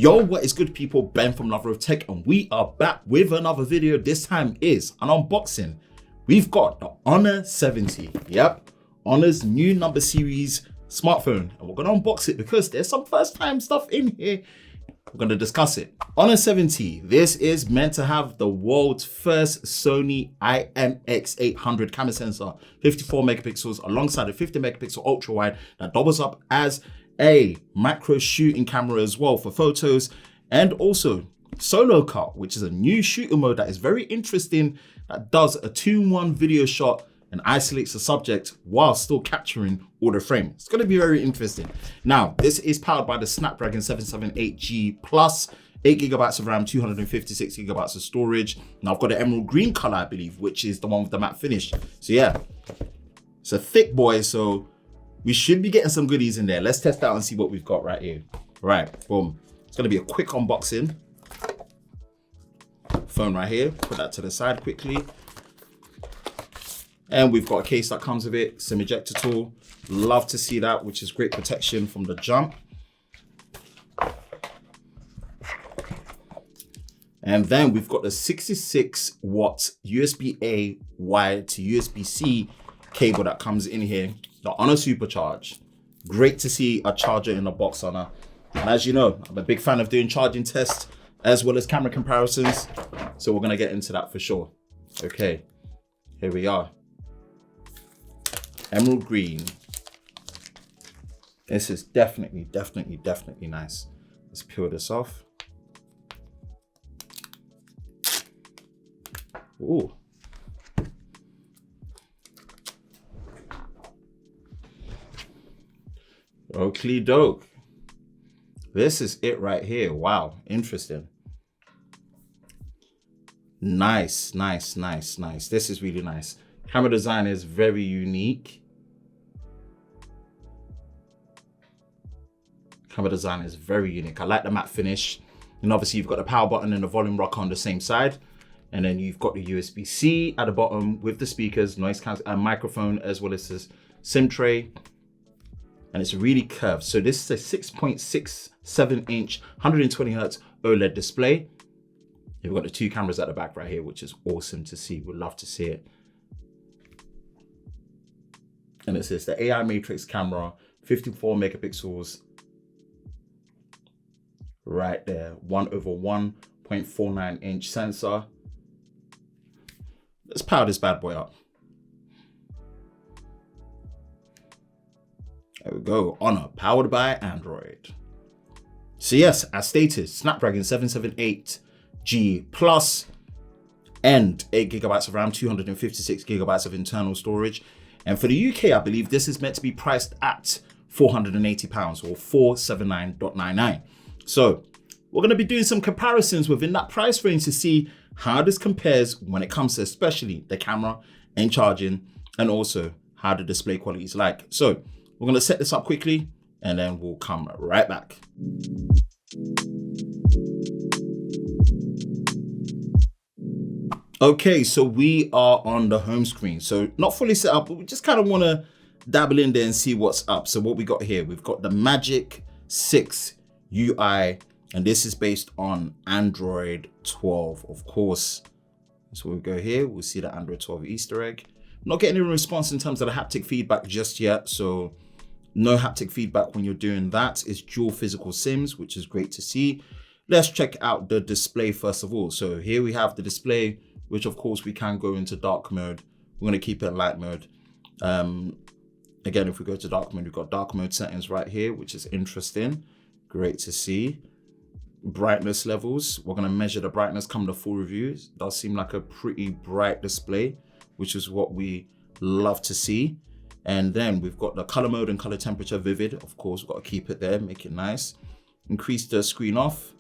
Yo, what is good people? Ben from Lover of Tech, and we are back with another video. This time is an unboxing. We've got the Honor 70. Yep, Honor's new number series smartphone, and we're gonna unbox it because there's some first time stuff in here. We're gonna discuss it. Honor 70, this is meant to have the world's first Sony IMX800 camera sensor, 54 megapixels alongside a 50 megapixel ultra wide that doubles up as a macro shooting camera as well for photos, and also solo cut, which is a new shooting mode that is very interesting, that does a 2-in-1 video shot and isolates the subject while still capturing all the frame. It's going to be very interesting. Now, this is powered by the Snapdragon 778G Plus, 8 gigabytes of RAM, 256 gigabytes of storage. Now I've got the emerald green color, I believe, which is the one with the matte finish. So yeah, it's a thick boy, so we should be getting some goodies in there. Let's test out and see what we've got right here. Right, boom. It's gonna be a quick unboxing. Phone right here, put that to the side quickly. And we've got a case that comes with it, SIM ejector tool. Love to see that, which is great protection from the jump. And then we've got the 66 watt USB-A wired to USB-C cable that comes in here. The Honor Supercharge. Great to see a charger in a box, Honor. And as you know, I'm a big fan of doing charging tests as well as camera comparisons. So we're gonna get into that for sure. Okay, here we are. Emerald green. This is definitely nice. Let's peel this off. Ooh. Oakley doke. This is it right here. Wow, interesting. Nice. This is really nice. Camera design is very unique. I like the matte finish. And obviously you've got the power button and the volume rocker on the same side. And then you've got the USB-C at the bottom with the speakers, noise cancel, and microphone, as well as this SIM tray. And it's really curved. So this is a 6.67 inch, 120 Hertz OLED display. You've got the 2 cameras at the back right here, which is awesome to see. We'd love to see it. And it says the AI Matrix camera, 54 megapixels. Right there, 1/1.49 inch sensor. Let's power this bad boy up. There we go, Honor, powered by Android. So yes, as stated, Snapdragon 778G Plus and 8 gigabytes of RAM, 256 gigabytes of internal storage. And for the UK, I believe this is meant to be priced at £480 or 479.99. So we're going to be doing some comparisons within that price range to see how this compares when it comes to especially the camera and charging, and also how the display quality is like. So we're going to set this up quickly and then we'll come right back. Okay, so we are on the home screen. So not fully set up, but we just kind of want to dabble in there and see what's up. So what we got here, we've got the Magic 6 UI, and this is based on Android 12, of course. So we'll go here, we'll see the Android 12 Easter egg. Not getting any response in terms of the haptic feedback just yet, so no haptic feedback when you're doing that. It's dual physical SIMs, which is great to see. Let's check out the display first of all. So here we have the display, which of course we can go into dark mode. We're gonna keep it in light mode. Again, if we go to dark mode, we've got dark mode settings right here, which is interesting. Great to see. Brightness levels, we're gonna measure the brightness come to full review. It does seem like a pretty bright display, which is what we love to see. And then we've got the color mode and color temperature vivid. Of course, we've got to keep it there, make it nice. Increase the screen off,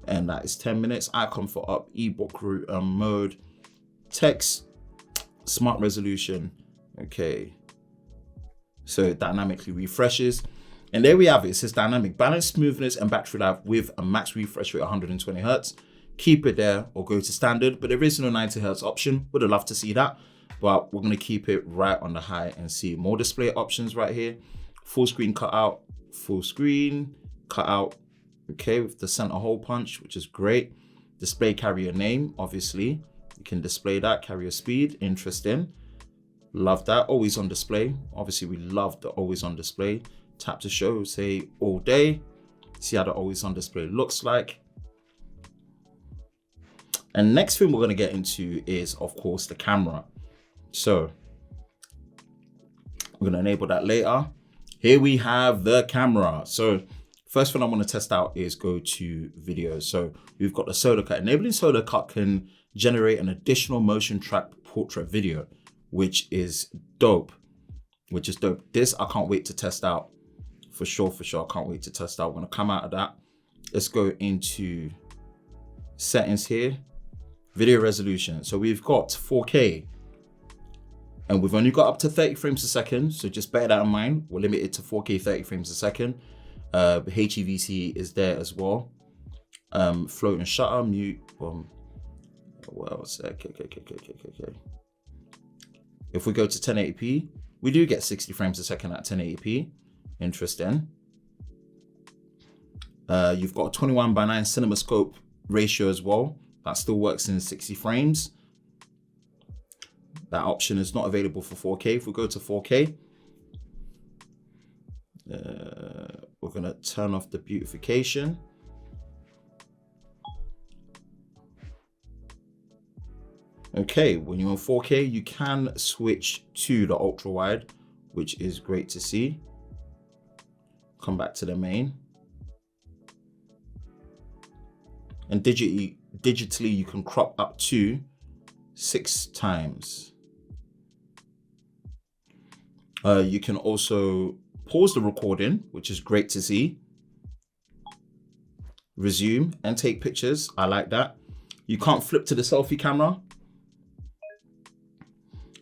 and that is 10 minutes. Icon for up, ebook mode, text, smart resolution. Okay. So it dynamically refreshes. And there we have it. It says dynamic balance, smoothness, and battery life with a max refresh rate of 120 Hertz. Keep it there or go to standard, but there is no 90 Hertz option. Would have loved to see that, but we're going to keep it right on the high and see more display options right here. Full screen cutout, full screen cutout, Okay, with the center hole punch, which is great. Display carrier name, obviously. You can display that, carrier speed, interesting. Love that, always on display. Obviously, we love the always on display. Tap to show, say all day. See how the always on display looks like. And next thing we're gonna get into is, of course, the camera. So we're gonna enable that later. Here we have the camera. So first thing I want to test out is go to video. So we've got the solo cut. Enabling solo cut can generate an additional motion track portrait video, which is dope. This I can't wait to test out for sure. I can't wait to test out. We're gonna come out of that. Let's go into settings here, video resolution. So we've got 4K. And we've only got up to 30 frames a second, so just bear that in mind. We're limited to 4K 30 frames a second. HEVC is there as well. Floating shutter, mute. What else? Okay. If we go to 1080p, we do get 60 frames a second at 1080p. Interesting. You've got a 21:9 CinemaScope ratio as well. That still works in 60 frames. That option is not available for 4K. If we go to 4K, we're gonna turn off the beautification. Okay, when you're on 4K, you can switch to the ultra wide, which is great to see. Come back to the main. And digitally you can crop up to 6 times. You can also pause the recording, which is great to see. Resume and take pictures. I like that. You can't flip to the selfie camera.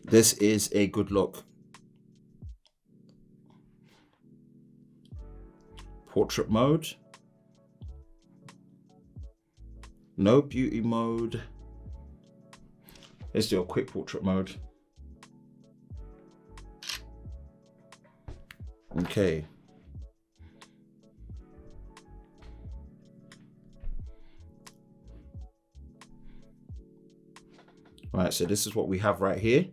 This is a good look. Portrait mode. No beauty mode. Let's do a quick portrait mode. Okay. Right, so this is what we have right here.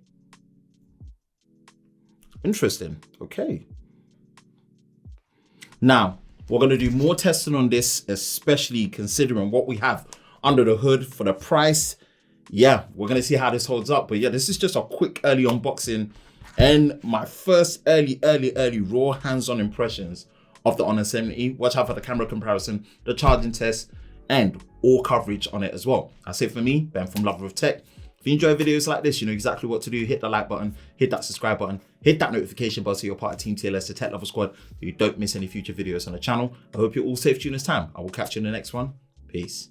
Interesting. Okay. Now, we're going to do more testing on this, especially considering what we have under the hood for the price. Yeah, we're going to see how this holds up. But yeah, this is just a quick early unboxing and my first early raw hands-on impressions of the Honor 70. Watch out for the camera comparison, the charging test, and all coverage on it as well. That's it for me, Ben from Lover of Tech. If you enjoy videos like this, you know exactly what to do. Hit the like button, hit that subscribe button, hit that notification bell so you're part of Team TLS, the Tech Lover Squad, so you don't miss any future videos on the channel. I hope you're all safe during this time. I will catch you in the next one. Peace.